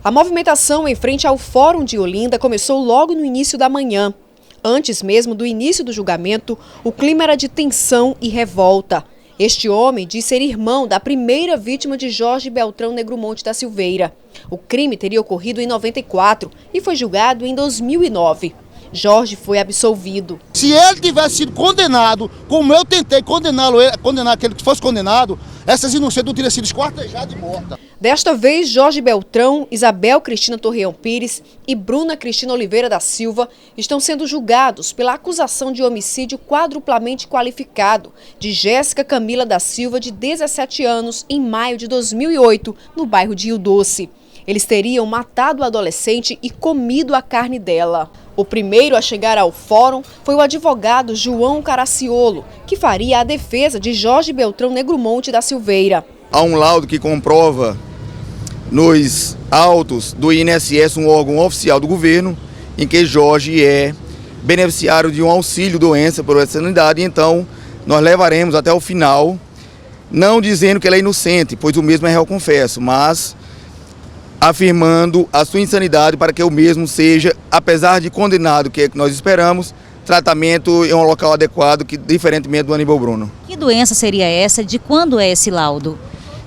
A movimentação em frente ao Fórum de Olinda começou logo no início da manhã. Antes mesmo do início do julgamento, o clima era de tensão e revolta. Este homem diz ser irmão da primeira vítima de Jorge Beltrão Negromonte da Silveira. O crime teria ocorrido em 94 e foi julgado em 2009. Jorge foi absolvido. Se ele tivesse sido condenado, como eu tentei condenar aquele que fosse condenado, essas inocentes não teriam sido esquartejadas e mortas. Desta vez, Jorge Beltrão, Isabel Cristina Torreão Pires e Bruna Cristina Oliveira da Silva estão sendo julgados pela acusação de homicídio quadruplamente qualificado de Jéssica Camila da Silva, de 17 anos, em maio de 2008, no bairro de Rio Doce. Eles teriam matado a adolescente e comido a carne dela. O primeiro a chegar ao fórum foi o advogado João Caraciolo, que faria a defesa de Jorge Beltrão Negromonte da Silveira. Há um laudo que comprova nos autos do INSS, um órgão oficial do governo, em que Jorge é beneficiário de um auxílio-doença por essa sanidade. Então, nós levaremos até o final, não dizendo que ele é inocente, pois o mesmo é réu confesso, mas afirmando a sua insanidade para que o mesmo seja, apesar de condenado, que é o que nós esperamos, tratamento em um local adequado, que diferentemente do Aníbal Bruno. Que doença seria essa? De quando é esse laudo?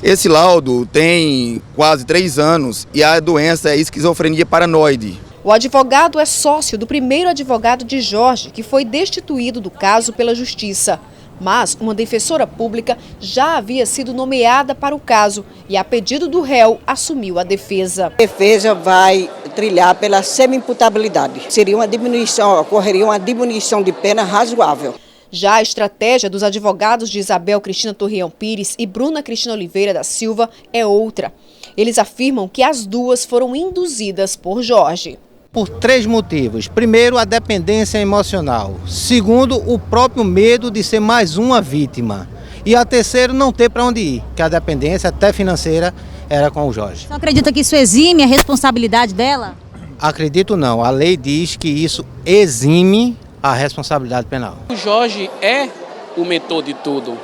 Esse laudo tem quase 3 anos e a doença é esquizofrenia paranoide. O advogado é sócio do primeiro advogado de Jorge, que foi destituído do caso pela Justiça. Mas uma defensora pública já havia sido nomeada para o caso e, a pedido do réu, assumiu a defesa. A defesa vai trilhar pela semi-imputabilidade. Seria uma diminuição, ocorreria uma diminuição de pena razoável. Já a estratégia dos advogados de Isabel Cristina Torreão Pires e Bruna Cristina Oliveira da Silva é outra. Eles afirmam que as duas foram induzidas por Jorge. Por 3 motivos. Primeiro, a dependência emocional. Segundo, o próprio medo de ser mais uma vítima. E a terceiro, não ter para onde ir, que a dependência, até financeira, era com o Jorge. Você acredita que isso exime a responsabilidade dela? Acredito não. A lei diz que isso exime a responsabilidade penal. O Jorge é o mentor de tudo,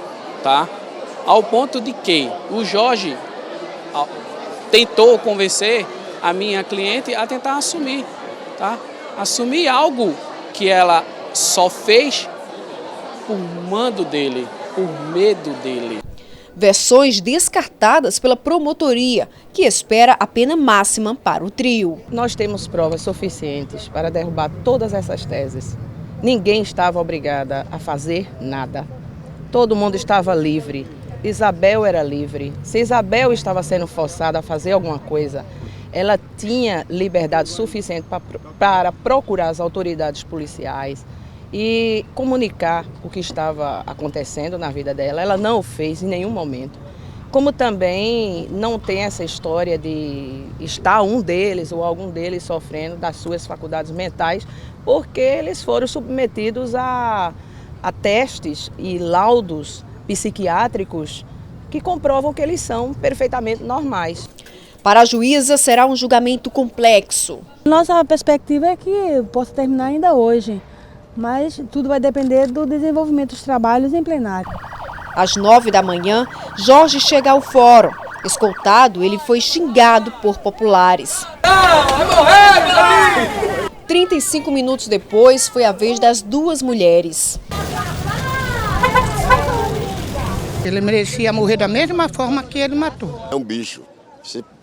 tá? Ao ponto de que o Jorge tentou convencer a minha cliente a tentar assumir, tá? Assumir algo que ela só fez por mando dele, por medo dele. Versões descartadas pela promotoria, que espera a pena máxima para o trio. Nós temos provas suficientes para derrubar todas essas teses. Ninguém estava obrigada a fazer nada. Todo mundo estava livre. Isabel era livre. Se Isabel estava sendo forçada a fazer alguma coisa, ela tinha liberdade suficiente para procurar as autoridades policiais e comunicar o que estava acontecendo na vida dela. Ela não o fez em nenhum momento. Como também não tem essa história de estar um deles ou algum deles sofrendo das suas faculdades mentais, porque eles foram submetidos a testes e laudos psiquiátricos que comprovam que eles são perfeitamente normais. Para a juíza, será um julgamento complexo. Nossa perspectiva é que possa terminar ainda hoje, mas tudo vai depender do desenvolvimento dos trabalhos em plenário. Às 9 da manhã, Jorge chega ao fórum. Escoltado, ele foi xingado por populares. 35 minutos depois, foi a vez das 2 mulheres. Ele merecia morrer da mesma forma que ele matou. É um bicho.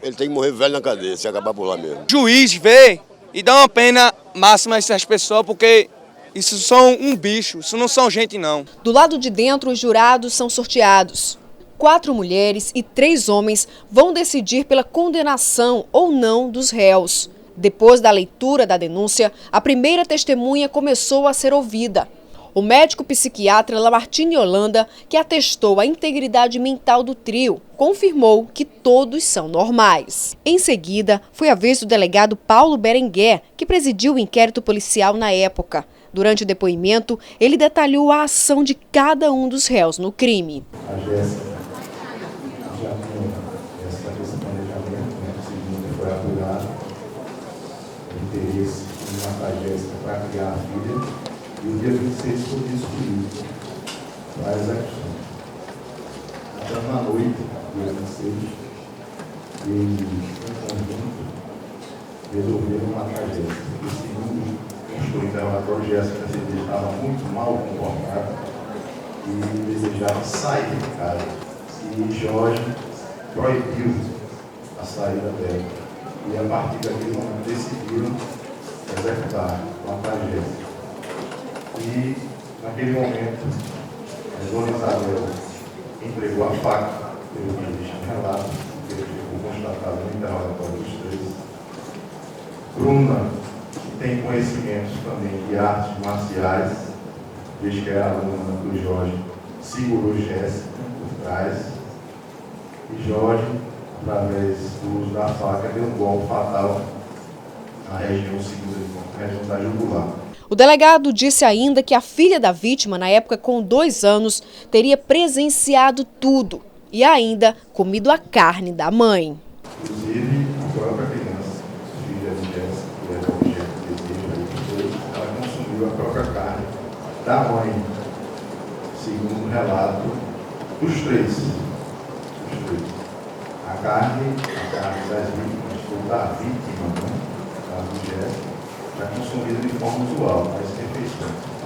Ele tem que morrer velho na cadeia, se acabar por lá mesmo. O juiz vê e dá uma pena máxima a essas pessoas, porque isso são um bicho, isso não são gente não. Do lado de dentro, os jurados são sorteados. 4 mulheres e 3 homens vão decidir pela condenação ou não dos réus. Depois da leitura da denúncia, a primeira testemunha começou a ser ouvida. O médico psiquiatra Lamartine Holanda, que atestou a integridade mental do trio, confirmou que todos são normais. Em seguida, foi a vez do delegado Paulo Berenguer, que presidiu o inquérito policial na época. Durante o depoimento, ele detalhou a ação de cada um dos réus no crime. A Jéssica já tinha essa cabeça de planejamento, segundo foi apurado, o interesse em matar a Jéssica para criar a filha. E o dia 26 foi escolhido para a execução. Então, na noite, dia 26, eles, em conjunto, resolveram matar Jéssica. E segundo constou o interrogatório, Jéssica estava muito mal comportada e desejava sair de casa. E Jorge proibiu a saída dela. E a partir daquele momento decidiram executar, matar Jéssica. E naquele momento, a Dona Isabel entregou a faca, pelo que existe no relato, que ficou constatado no interrogatório dos três. Bruna, que tem conhecimentos também de artes marciais, desde que era aluna do Jorge, segurou Jéssica por trás. E Jorge, através do uso da faca, deu um golpe fatal na região na região da jugular. O delegado disse ainda que a filha da vítima, na época com 2 anos, teria presenciado tudo e ainda comido a carne da mãe. Inclusive, a própria criança, filha de Jéssica, que era objeto de desejo, ela consumiu a própria carne da mãe, segundo o relato dos três. A carne das vítimas, ou da vítima, né, da Jéssica, já consumida de forma usual, nas refeições.